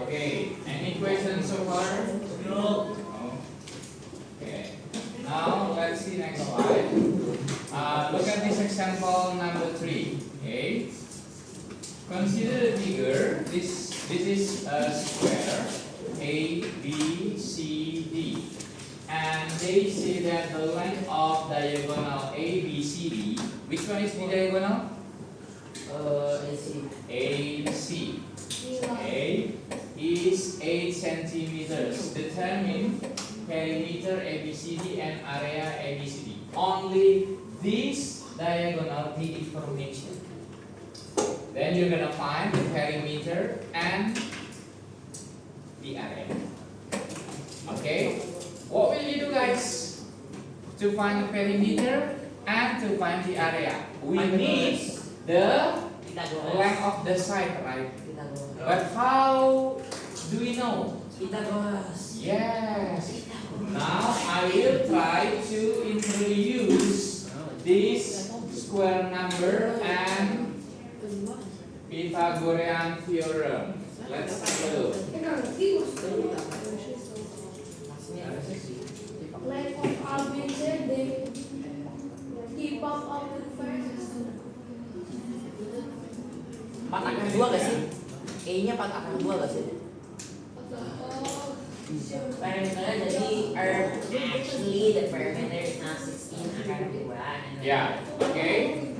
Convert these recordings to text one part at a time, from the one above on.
Okay, any questions so far? No. Okay. Now let's see next slide. Look at this example number 3. Okay. Consider the figure. This is a square A, B, C, D, and they say that the length of diagonal A, B, C, D. Which one is the diagonal? AC. A is 8 centimeters. Determine perimeter ABCD and area ABCD. Only this diagonal need information. Then you're gonna find the perimeter and the area. Okay? What will you do, guys? To find the perimeter and to find the area, we need the length of the side, right? But how do we know? Yes. Now I will try to introduce this square number and Pythagorean theorem. Let's take a look. Like of ABC, they keep up the first. 4 akar 2 gak sih? E-nya 4 akar 2 gak sih? Perimeter jadi actually the perimeter is now 16 akar 2. Yeah, okay.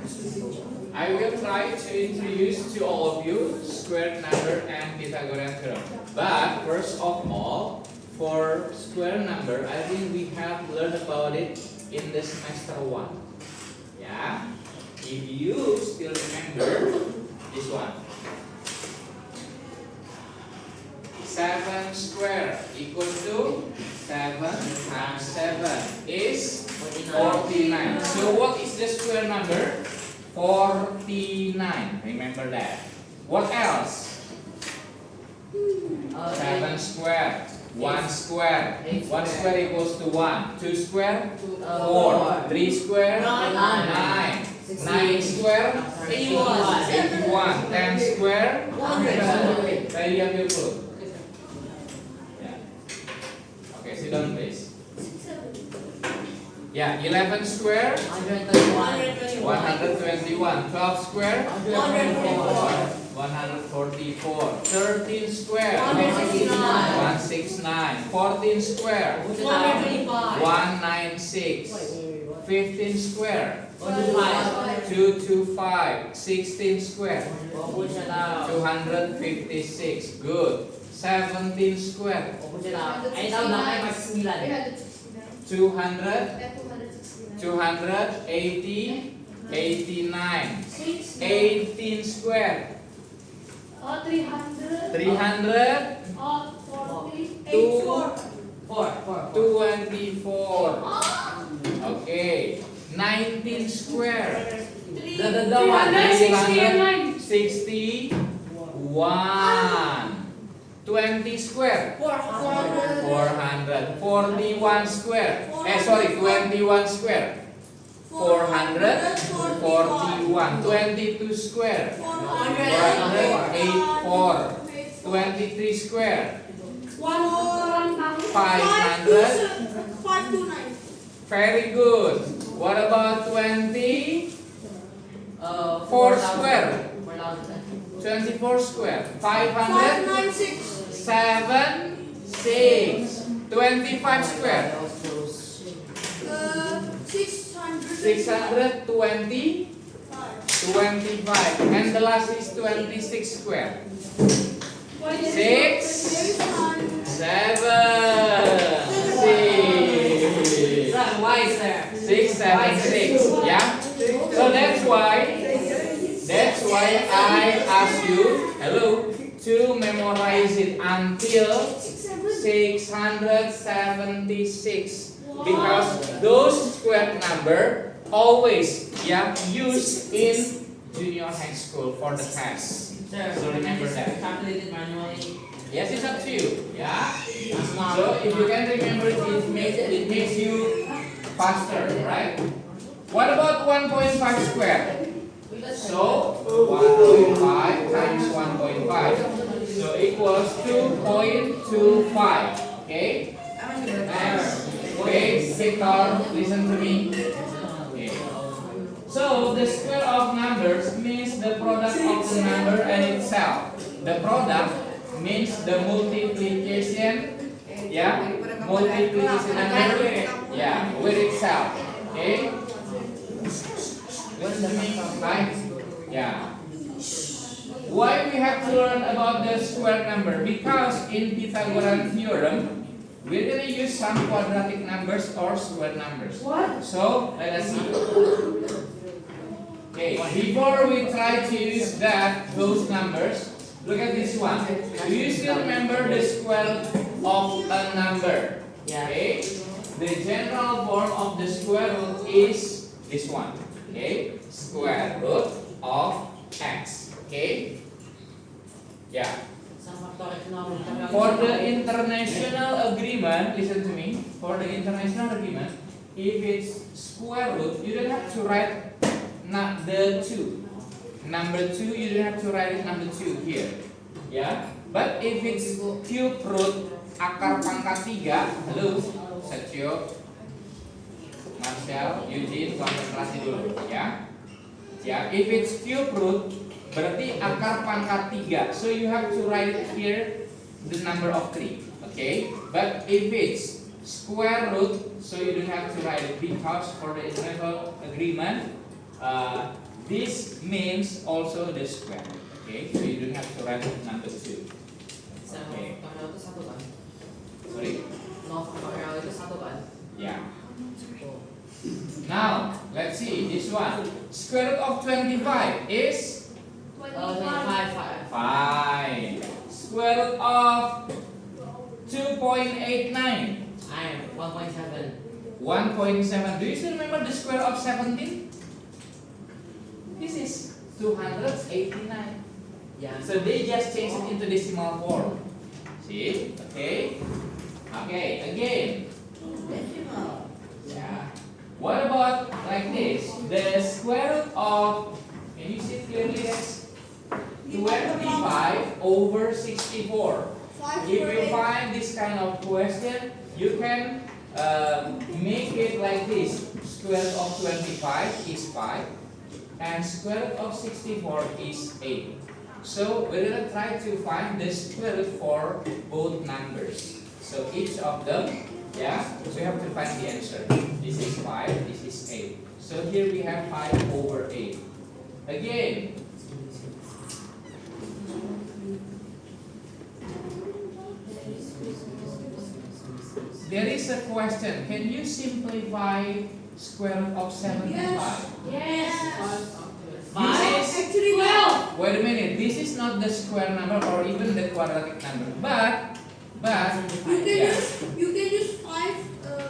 I will try to introduce to all of you square number and Pythagorean theorem. But first of all, for square number, I think we have learned about it in the semester 1. Yeah, if you still remember this one. 7 square equals to 7 times 7 is 49. So what is the square number? 49. Remember that. What else? 7 square. 1 square. 1 square equals to 1. 2 square? 4. 3 square? 9. 9 square? 81. 10 square? 100. Very beautiful. Yeah. Okay, sit down please. Yeah, 11 square? 121. 121. 12 square? 144. 13 square? 169. 14 square? 196. 15 square? 225. 16 square? 256. Good. 17 square? 200? 280, 89, 18 square, 300. 300, 40. 24. Okay, 19 square, 361, 20 square, 400, 41 square, 21 square, 441, 22 square, 484, 23 square, 500. Very good. What about 24 square? 24 square, 500, 7, 6, 25 square, 620, 25, and the last is 26 square. 6, 7, 6. Why is there? 6, 7, 6. Yeah. So that's why I ask you, hello, to memorize it until 676, because those square number always used in junior high school for the test. So remember that. Calculated manually. Yes, it's up to you. Yeah. So if you can remember it, it makes you faster, right? What about 1.5 square? So 1.5 equals 2.25. Okay. Next. Okay, Victor, listen to me. Okay. So the square of numbers means the product of the number and itself. The product means the multiplication. Yeah, multiplication number. Yeah, with itself. Okay. Listen to me, right? Yeah. Why we have to learn about the square number? Because in Pythagorean theorem, we're going to use some quadratic numbers or square numbers. What? So, let us see. Okay, before we try to use those numbers, look at this one. Do you still remember the square of a number? Yeah. Okay, the general form of the square root is this one. Okay, square root of x. Okay, yeah. For the international agreement, listen to me. For the international agreement, if it's square root, you don't have to write the 2. Number 2, you don't have to write it number 2 here. Yeah. But if it's cube root akar pangkat 3, halo, Setio, Marcel, Eugene, konsentrasi dulu, ya. Ya, if it's cube root, berarti akar pangkat 3. So you have to write here the number of 3. Okay? But if it's square root, so you don't have to write it because for the international agreement, this means also the square. Okay? So you don't have to write number 2. Okay. Sorry? Yeah. Now, let's see this one. Square root of 25 is 5. Square root of 2.89. 1.7. 1.7. Do you still remember the square of 17? This is 289. Yeah. So they just change it into decimal form. See? Okay. Okay, again. Yeah. What about like this? The square root of, can you see clearly this? 25 over 64. If you find this kind of question, you can make it like this. Square root of 25 is 5 and square root of 64 is 8. So we're going to try to find the square root for both numbers. So each of them, yeah, we have to find the answer. This is 5, this is 8. So here we have 5 over 8. Again, there is a question. Can you simplify square root of 75? Yes. This is, Actually, 12. wait a minute, this is not the square number or even the quadratic number. But yeah. You can use 5.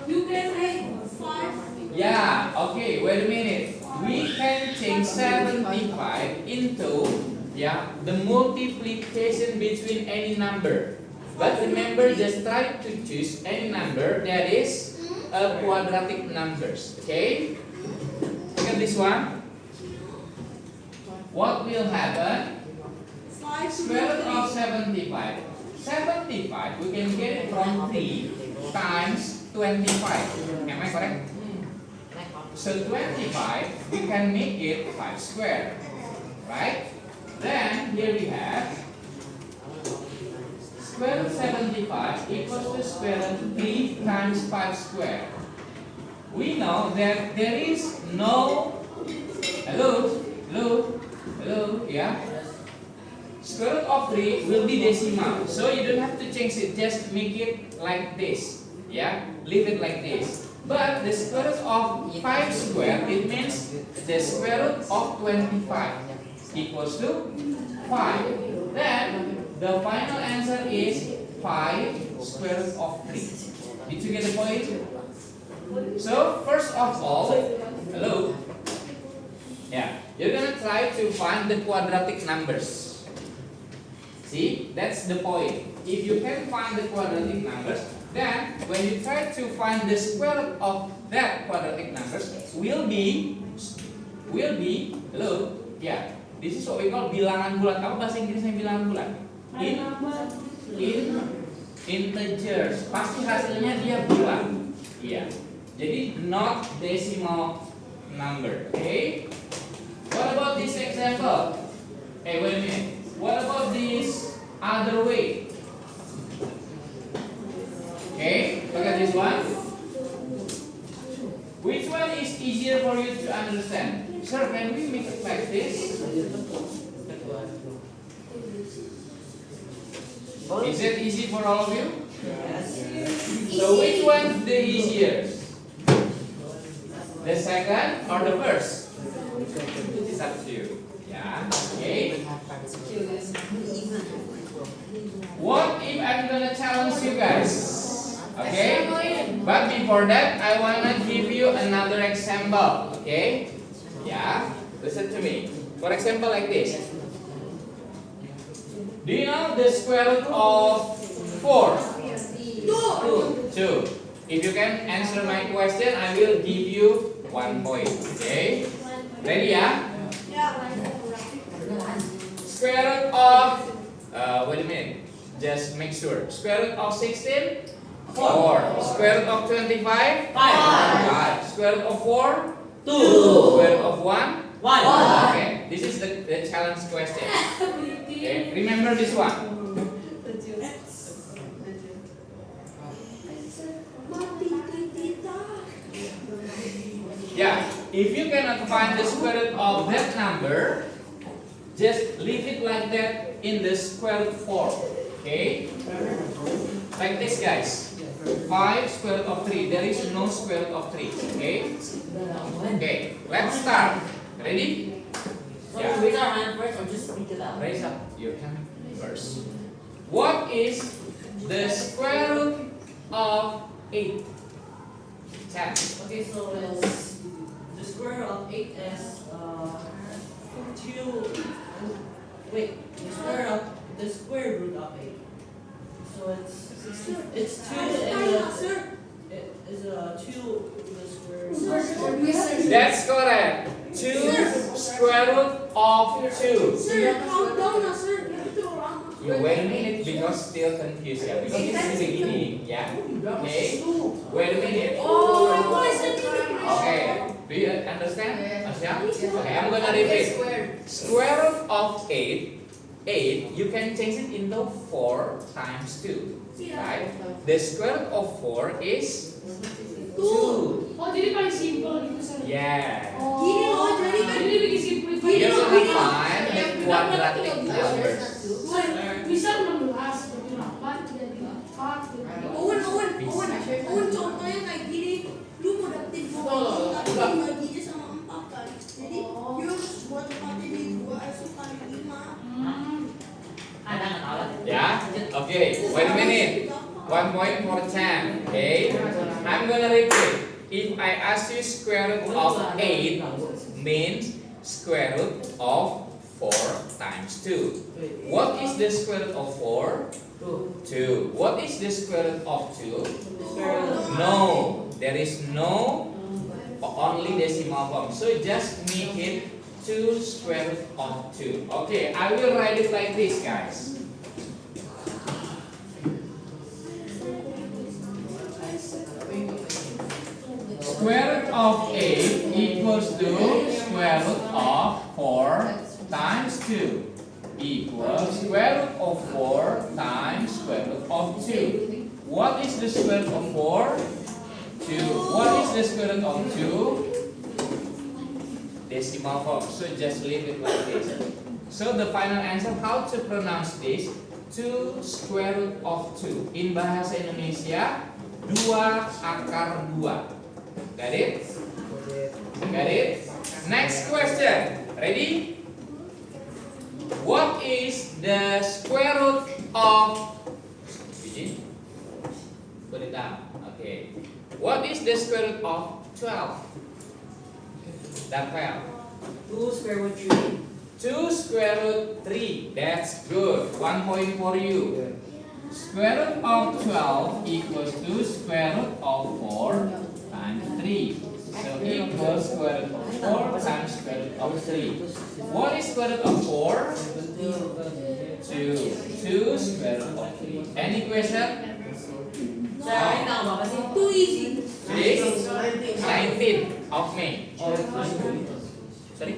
You can write 5. Yeah, okay, wait a minute. We can change 75 into, yeah, the multiplication between any number. But remember, just try to choose any number that is a quadratic numbers. Okay? Look at this one. What will happen? 5 Square root of 75. 75, we can get it from 3 times 25. Am I correct? So 25, we can make it 5 squared. Right? Then, here we have square root 75 equals to square root 3 times 5 squared. We know that there is no, hello, yeah? Square root of 3 will be decimal. So you don't have to change it, just make it like this. Yeah? Leave it like this. But the square root of 5 squared, it means the square root of 25 equals to 5. Then, the final answer is 5 square root of 3. Did you get the point? So, first of all, hello? Yeah, you're gonna try to find the quadratic numbers. See, that's the point. If you can find the quadratic numbers, then when you try to find the square root of that quadratic numbers will be hello, yeah. This is what we call bilangan bulat. Apa bahasa Inggrisnya bilangan bulat? in integers. Pasti hasilnya dia bulat. Iya. Jadi not decimal number. Okay. What about this example? Hey, wait a minute. What about this other way? Okay, look at this one. Which one is easier for you to understand? Sir, can we make it like this? Is it easy for all of you? So which one the easier? The second or the first? It's up to you. Yeah. Okay. What if I'm gonna challenge you guys? Okay. But before that, I wanna give you another example. Okay. Yeah. Listen to me. For example, like this. Do you know the square root of 4? 2. If you can answer my question, I will give you 1 point. Okay? Ready ya? Square root of wait a minute. Just make sure. Square root of 16? 4. Square root of 25? 5. Square root of 4? 2. Square root of 1? 1. Okay. This is the challenge question. Okay. Remember this one. Yeah, if you cannot find the square root of that number, just leave it like that in the square root form. Okay? Like this, guys. 5 square root of 3. There is no square root of 3. Okay? Okay, let's start. Ready? So raise our hand first or just speak it out? Raise up your hand first. What is the square root of 8? 10. Okay, so it's the square root of 8 is 2. Wait, the square root of 8. So it's 2 and it is 2 the square root. That's correct. 2 square root of 2. Sir, calm down na, sir. You wait a minute because still confused ya. Because this is the beginning, yeah. Okay. Wait a minute. Oh, my voice is Okay. Do you understand? Asya? Okay, I'm gonna repeat. Square root of 8, you can change it into 4 times 2. Right? The square root of 4 is 2. Oh, jadi paling simple gitu, sir. Yeah. Gini loh, jadi kan ini bikin simplify. You're gonna find the quadratic numbers. Bisa 16, jadi 8, jadi 4, jadi Owen, contohnya kayak gini, lu mau dapetin tapi baginya sama 4 kan. Jadi, lu harus buat tempatnya di 2 kali 5. Ada nggak tahu? Yeah. Okay. Wait a minute. 1 point for Chan. Okay. I'm gonna repeat. If I ask you square root of 8 means square root of 4 times 2. What is the square root of 4? 2. What is the square root of 2? No. There is no only decimal form. So just make it 2 square root of 2. Okay, I will write it like this, guys. Square root of 8 equals to square root of 4 times 2 equals square root of 4 times square root of 2. What is the square root of 4? 2. What is the square root of 2? Decimal form. So just leave it like this. So the final answer, how to pronounce this? 2 square root of 2. In bahasa Indonesia, 2 akar 2. Got it? Got it? Next question. Ready? What is the square root of put it down. Okay. What is the square root of 12? Rafael. 2 square root 3. 2 square root 3. That's good. 1 point for you. Square root of 12 equals to square root of 4 times 3. So equals square root of 4 times square root of 3. What is square root of 4? 2. 2 square root of 3. Any question? Saya ini tahu apa sih? Too easy. Today is 19th of May. Sorry?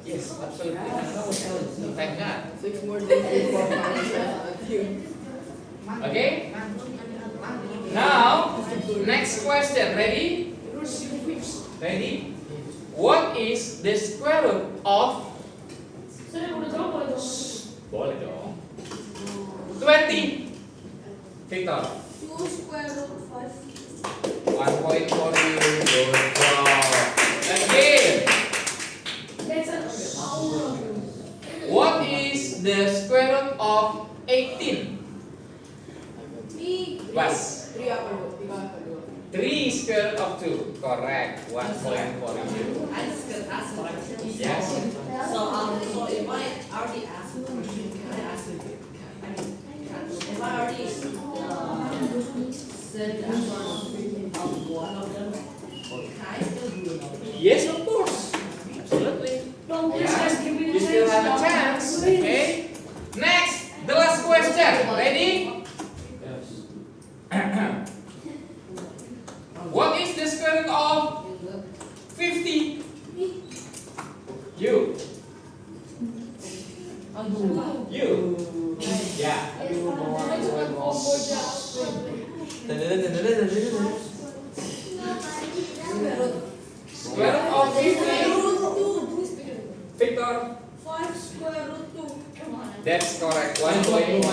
Yes, absolutely. Thank God. 6 more days before Okay? Now, next question. Ready? Ready? What is the square root of? Saya udah jawab boleh dong. Boleh dong. 20. Victor. 2 square root 5. 1 point for you. Good job. Again. That's an hour. What is the square root of 18? Me. Bas. 3 apa dua? 3 apa dua? 3 square root of 2. Correct. 1 point for you. I just gonna ask a question. Yes. So if I already asked a question, can I ask it? I mean, if I already said the answer of one of them, can I still do another? Yes, of course. Absolutely. Don't Yeah. just give me You still have a chance. Okay. Next, the last question. Ready? What is the square root of 50? You. You. Yeah. Square root of 50. Victor. 5 square root 2. That's correct. 1 point.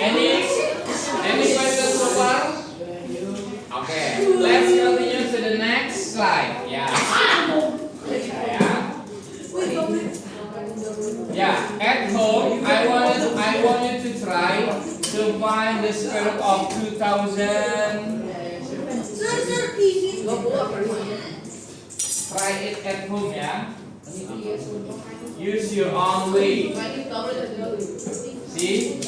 Any questions so far? Okay, let's continue to the next slide. Yeah. Yeah. At home, I want you to try to find the square root of 2000. Sir, easy. Try it at home, yeah. Use your own way. See?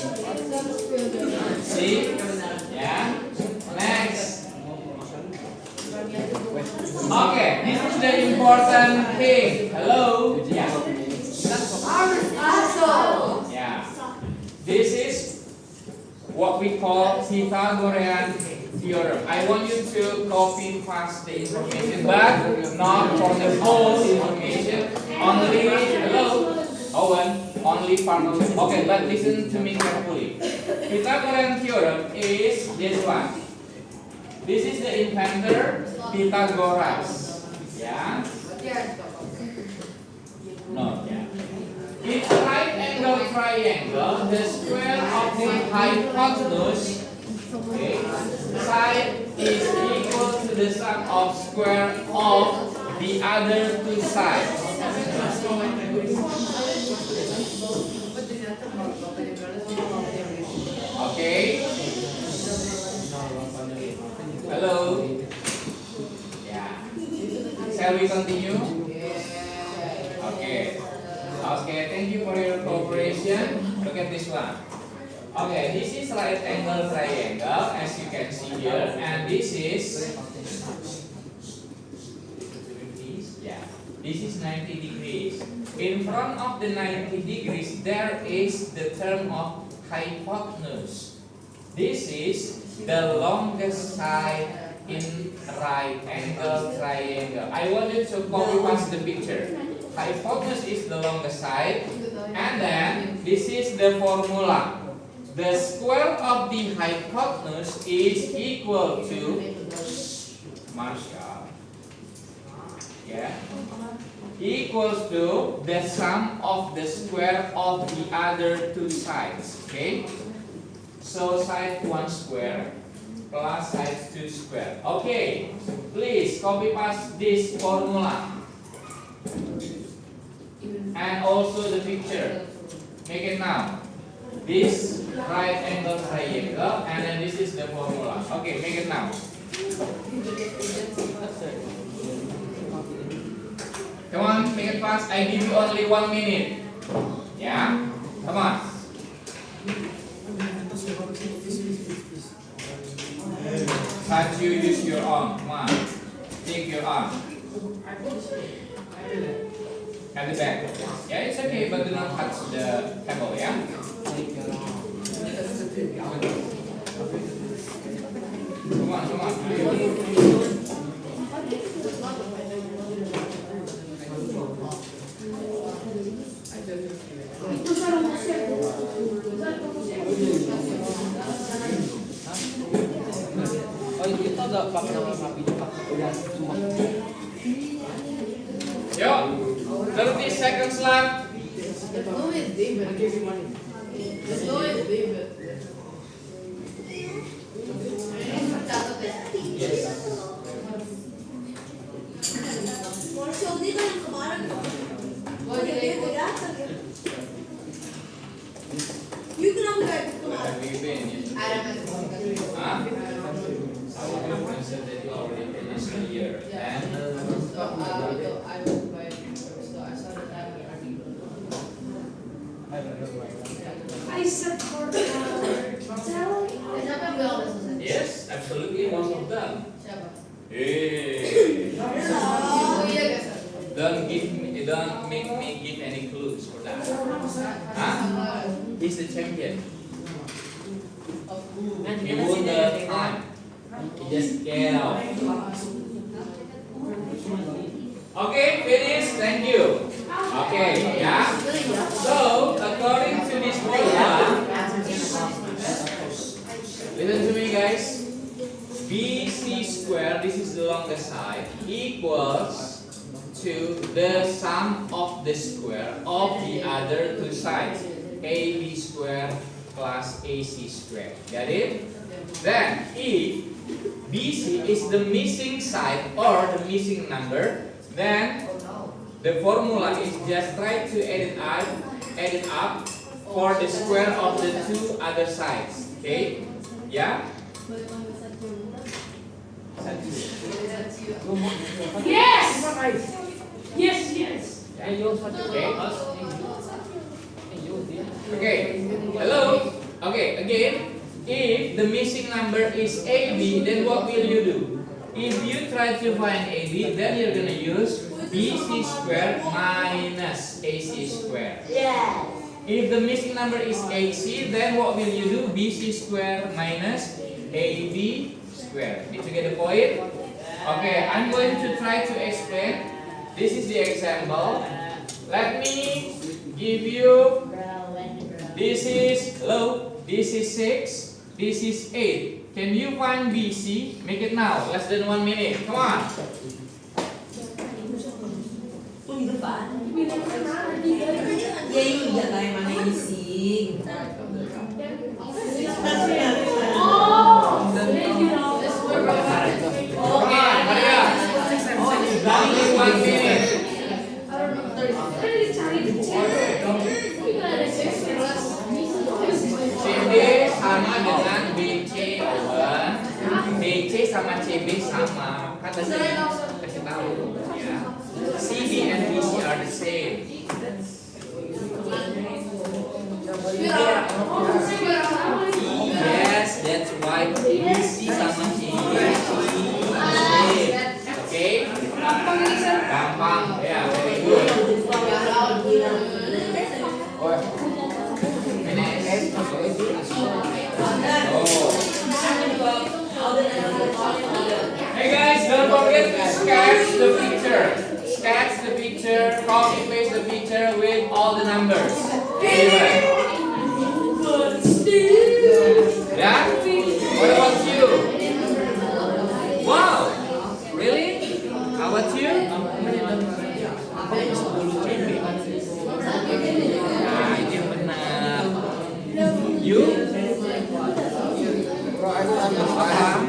See? Yeah. Next. Okay, this is the important thing. Hello? Yeah. Yeah. This is what we call Pythagorean theorem. I want you to copy paste the information, but not for the whole information. Only, hello? Owen, only part of it. Okay, but listen to me carefully. Pythagorean theorem is this one. This is the inventor Pythagoras. Yeah? No, yeah. In a right angle triangle, the square of the hypotenuse, okay, side is equal to the sum of square of the other two sides. Okay? Hello? Yeah. Shall we continue? Okay. Okay, thank you for your cooperation. Look at this one. Okay, this is right angle triangle as you can see here, and this is this is 90 degrees. In front of the 90 degrees, there is the term of hypotenuse. This is the longest side in right angle triangle. I want you to copy paste the picture. Hypotenuse is the longest side, and then this is the formula. The square of the hypotenuse is equal to Marshall. Yeah. Equals to the sum of the square of the other two sides. Okay. So side 1 square plus side 2 square. Okay. Please copy paste this formula. And also the picture. Make it now. this right angle triangle, and then this is the formula. Okay, make it now. Come on, make it fast. I give you only 1 minute. Yeah, come on. Can't you use your arm? Come on, take your arm. At the back. Yeah, it's okay, but do not touch the table. Yeah. Come on, come on. Oh, itu ada pakai nama sapi juga. Udah cuma. Yo, 30 seconds left. Let's go with David. I gave you money. Let's go with David. Marshall, di ka ng kamaran ko. Ko datang ya. You can have that Where kamaran. have you been? Huh? You said that you already finished the year. And I said for the yes, absolutely, most of them. Siapa? Hey, Oh iya guys. don't make me give any clues for that. Huh? He's the champion. He won the time. He just get out. Okay, finish. Thank you. Okay, yeah. So, according to this formula, listen to me, guys. BC square, this is the longest side, equals to the sum of the square of the other two sides. AB square plus AC square. Got it? Then, if BC is the missing side or the missing number, then the formula is just try to add it up for the square of the two other sides. Okay? Yeah? Yes! Yes, yes. Okay. Okay. Hello. Okay. Again, if the missing number is AB, then what will you do? If you try to find AB, then you're gonna use BC squared minus AC squared. Yeah. If the missing number is AC, then what will you do? BC squared minus AB squared. Did you get the point? Okay, I'm going to try to explain. This is the example. Let me give you. This is low. This is 6. This is 8. Can you find BC? Make it now. Less than 1 minute. Come on. Ya yun, yan tayo manising. Oh! Thank you. Let's work on it. Come on, hurry up. Only 1 minute. CB sama dengan BC open. BC sama CB sama. Kan tadi kasih tahu ya. CB and BC are the same. Yes, that's why BC sama CB. Oke? Gampang. Ya, very good. Hey guys, don't forget to sketch the picture. Sketch the picture, copy paste the picture with all the numbers. Anyway. Yeah? What about you? Wow! Really? How about you? Nah, ini yang benar. You? Paham?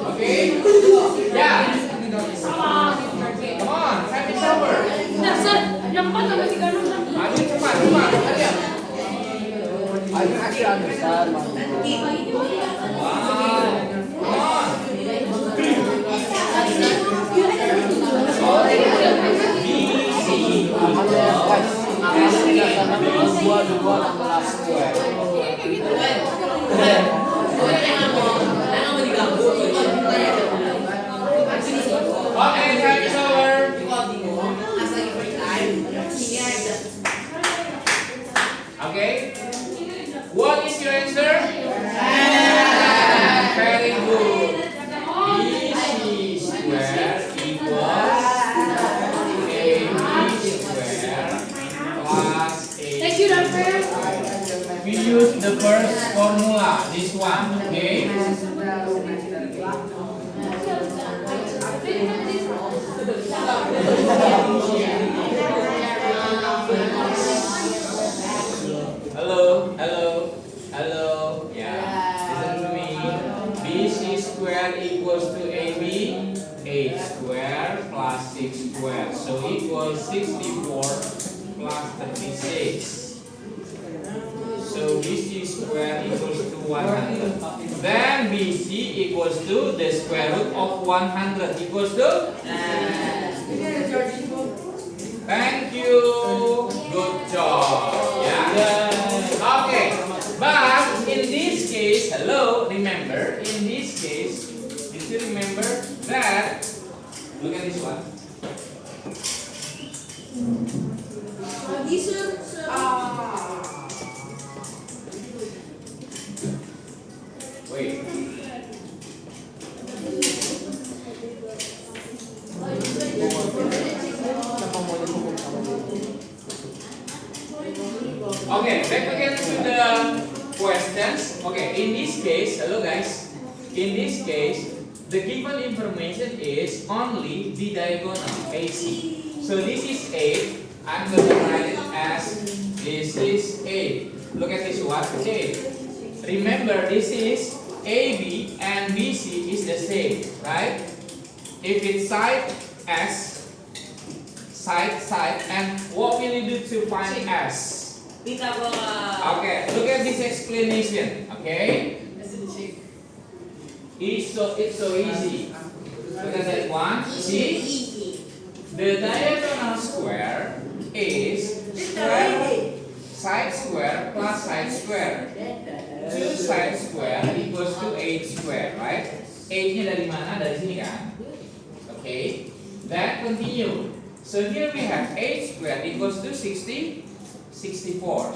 Okay? Yeah. Come on. understand. Wow. Come on. Okay, time is over. Okay. What is your answer? Very good. BC square equals AB square plus AC. Thank you, Doctor. We use the first formula, this one, okay? Hello, hello, hello. Yeah, listen to me. BC square equals to AB, 8 square plus 6 square. So equals 64 plus 36. So BC square equals to 100. Then BC equals to the square root of 100 equals to? Thank you. Good job. Yeah. Okay. But in this case, hello, remember, in this case, you still remember that, look at this one. Wait. Okay, back again to the questions. Okay, in this case, hello guys. In this case, the given information is only the diagonal AC. So this is 8. I'm going to write it as this is 8. Look at this one. Okay. Remember, this is AB and BC is the same, right? If it's side S, side, and what will you do to find S? Okay, look at this explanation. Okay, it's so easy. Look at that one. See, the diagonal square is side square plus side square. 2 side square equals to 8 square, right? 8-nya dari mana? Dari sini kan? Okay. Then continue. So here we have 8 square equals to 64.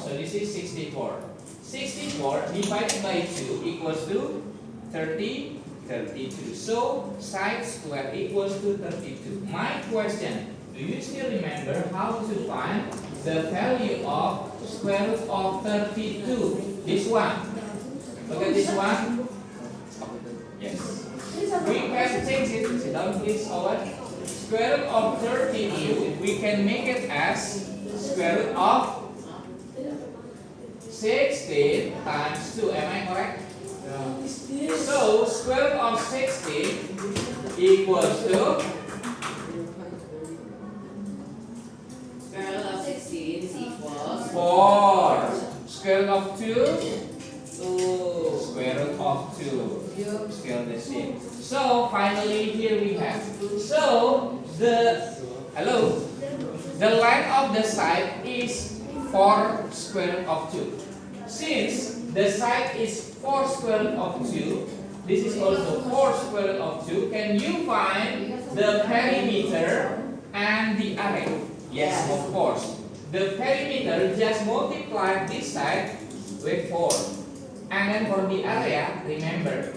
So this is 64. 64 divided by 2 equals to 32. So side square equals to 32. My question, do you still remember how to find the value of square root of 32? This one. Look at this one. Yes. We can change it. Sit down please, Howard. Square root of 32, we can make it as square root of 16 times 2. Am I correct? Yeah. So square root of 16 equals to Square root of 16 is equals 4. Square root of 2, 2. Square root of 2. Still the same. So finally here we have. So the length of the side is 4 square root of 2. Since the side is 4 square root of 2, this is also 4 square root of 2. Can you find the perimeter and the area? Yes, of course. The perimeter just multiply this side with 4. And then for the area, remember,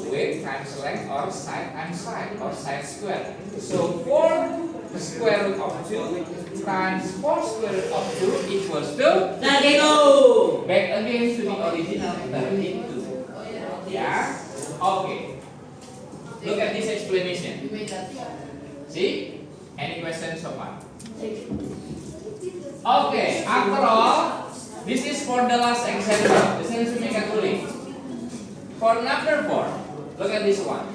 width times length or side times side or side square. So 4 square root of 2 times 4 square root of 2 equals to 32. back again to the original 32. Yeah? Okay. Look at this explanation. See? Any questions so far? Okay, after all, this is for the last example. Listen to me carefully. For number 4, look at this one.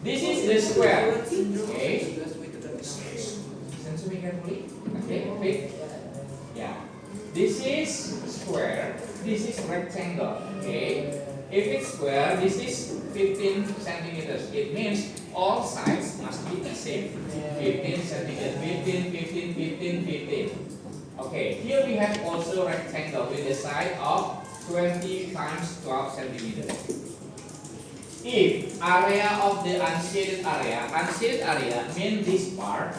This is the square. Okay. Listen to me carefully. Okay, pick. Yeah. This is square. this is rectangle. Okay. If it's square, this is 15 centimeters. It means all sides must be the same. 15 centimeters. 15, 15, 15, 15. Okay. Here we have also rectangle with a side of 20 times 12 centimeters. If area of the unshaded area means this part,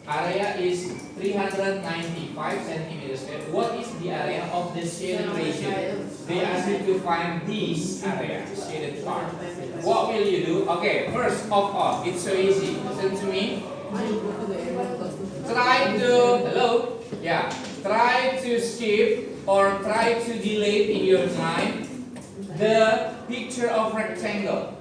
area is 395 centimeters square. What is the area of the shaded region? They ask you to find this area, shaded part. What will you do? Okay, first of all, it's so easy. Listen to me. Try to skip or try to delete in your mind the picture of rectangle.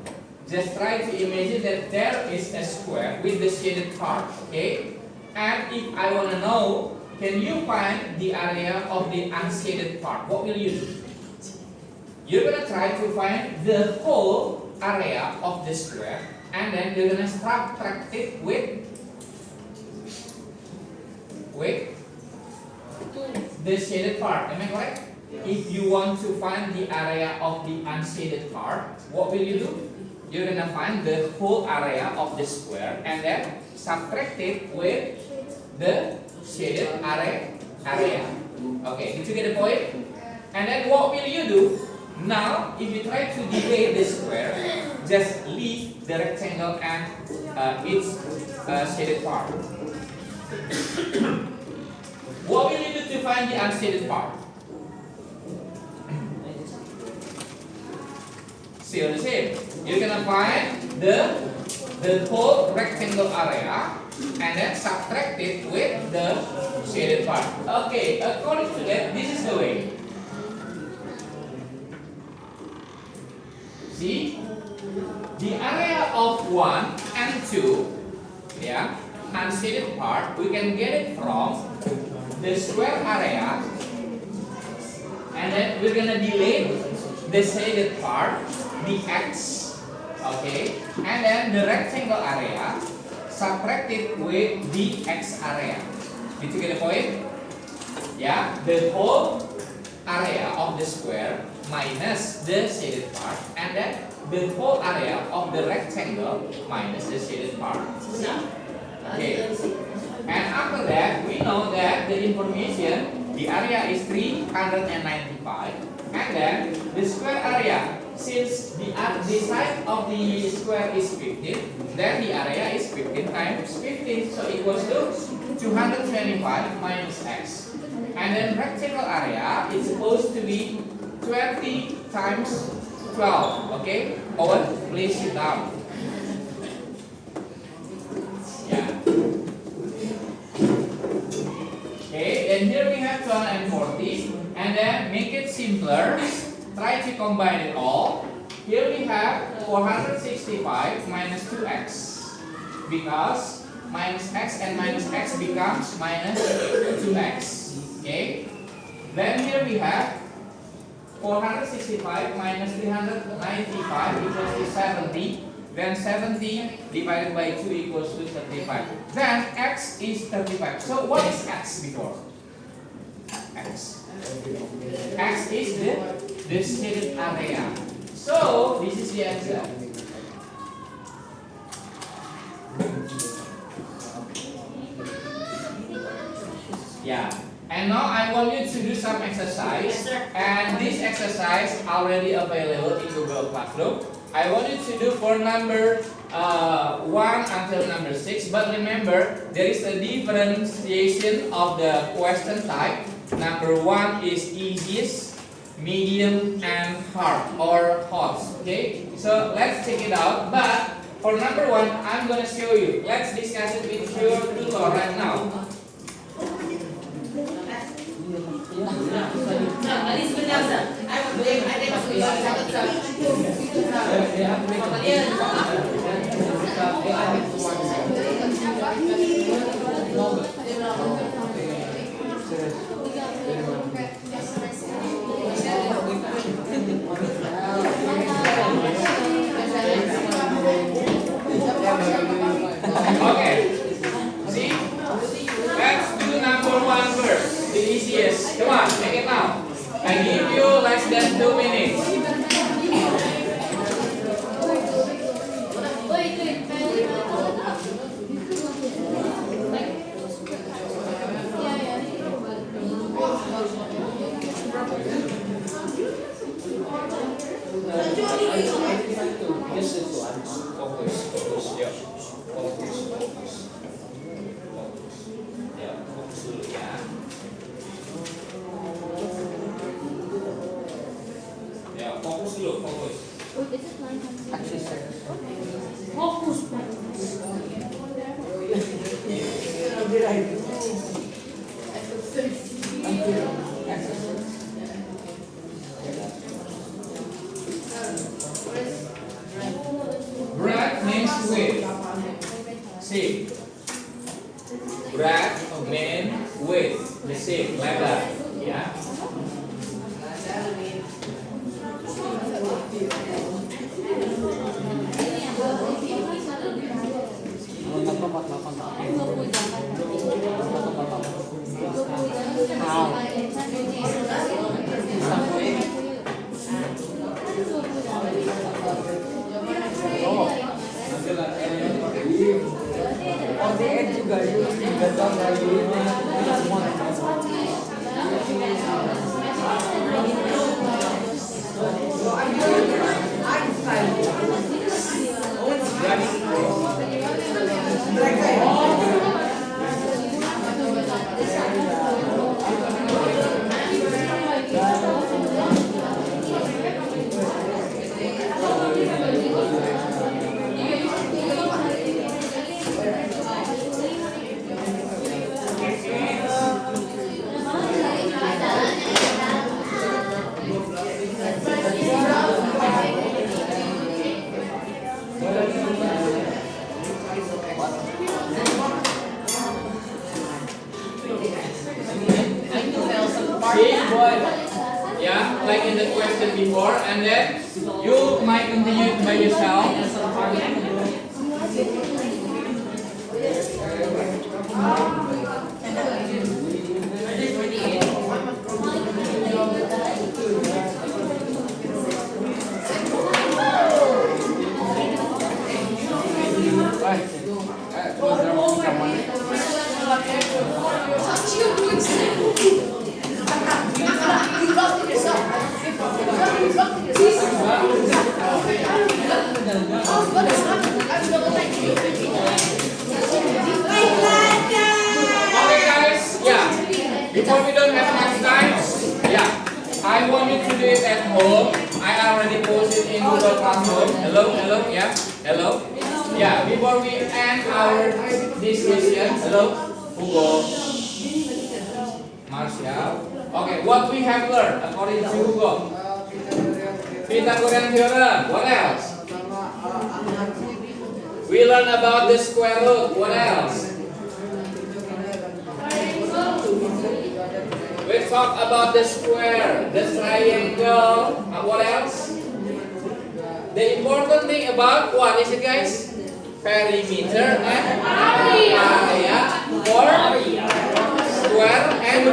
Just try to imagine that there is a square with the shaded part, okay? And if I want to know, can you find the area of the unshaded part? What will you do? You're going to try to find the whole area of the square, and then you're going to subtract it with the shaded part. Am I correct? If you want to find the area of the unshaded part, what will you do? You're gonna find the whole area of the square and then subtract it with the shaded area. Okay, did you get the point? And then what will you do? Now, if you try to delete the square, just leave the rectangle and its shaded part. What will you do to find the unshaded part? Still the same. You're gonna find the whole rectangle area and then subtract it with the shaded part. Okay, according to that, this is the way. See, the area of 1 and 2, yeah, unshaded part, we can get it from the square area, and then we're gonna delete the shaded part, the x, okay, and then the rectangle area, subtract it with the x area. Did you get the point? Yeah, the whole area of the square minus the shaded part, and then the whole area of the rectangle minus the shaded part. Okay. And after that, we know that the information, the area is 395, and then the square area, since the side of the square is 15, then the area is 15 times 15, so equals to 225 minus x. And then rectangle area is supposed to be 20 times 12. Okay, Owen, please sit down. Yeah. Okay, then here we have 240, and then make it simpler. Try to combine it all. Here we have 465 minus 2x, because minus x and minus x becomes minus 2x. Okay. Then here we have 465 minus 395 equals to 70. Then 70 divided by 2 equals to 35. Then x is 35. So what is x before? X. X is the shaded area. So this is the answer. Yeah. And now I want you to do some exercise. And this exercise already available in Google Classroom. I want you to do for number 1 until number 6. But remember, there is a differentiation of the question type. Number 1 is easiest, medium, and hard or hot. Okay, so let's check it out. But for number 1, I'm gonna show you. Let's discuss it with your tutor right now. Okay. See? Let's do number 1 first. The easiest. Come on, make it Focus. Bread means with. See. Bread means with the same letter. Yeah. ODN juga yuk, gagal lagi ini semua. See, boy. Yeah, like in the question before, and then you might continue by yourself. Okay, guys. Yeah. Before we don't have much time, yeah. I want you to do it at home. I already posted in Google Classroom. Hello, hello, yeah, hello. Yeah. Before we end our discussion, hello, Hugo, Martial. Okay, what we have learned according to Hugo? Pythagorean theorem. What else? We learn about the square root. What else? We talk about the square, the triangle. What else? The important thing about what is it, guys? Perimeter and area for square and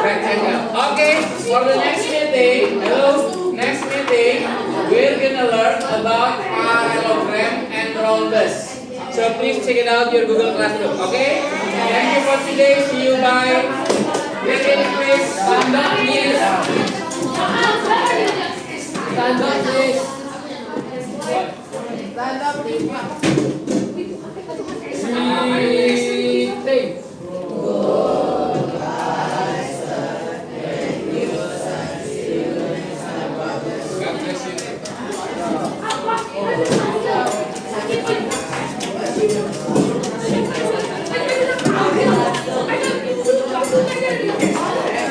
rectangle. Okay, for the next meeting, hello, next meeting, we're gonna learn about parallelogram and rhombus. So please check it out your Google Classroom. Okay? Thank you for today. See you. Bye. Please stand up, please. Stand up, please.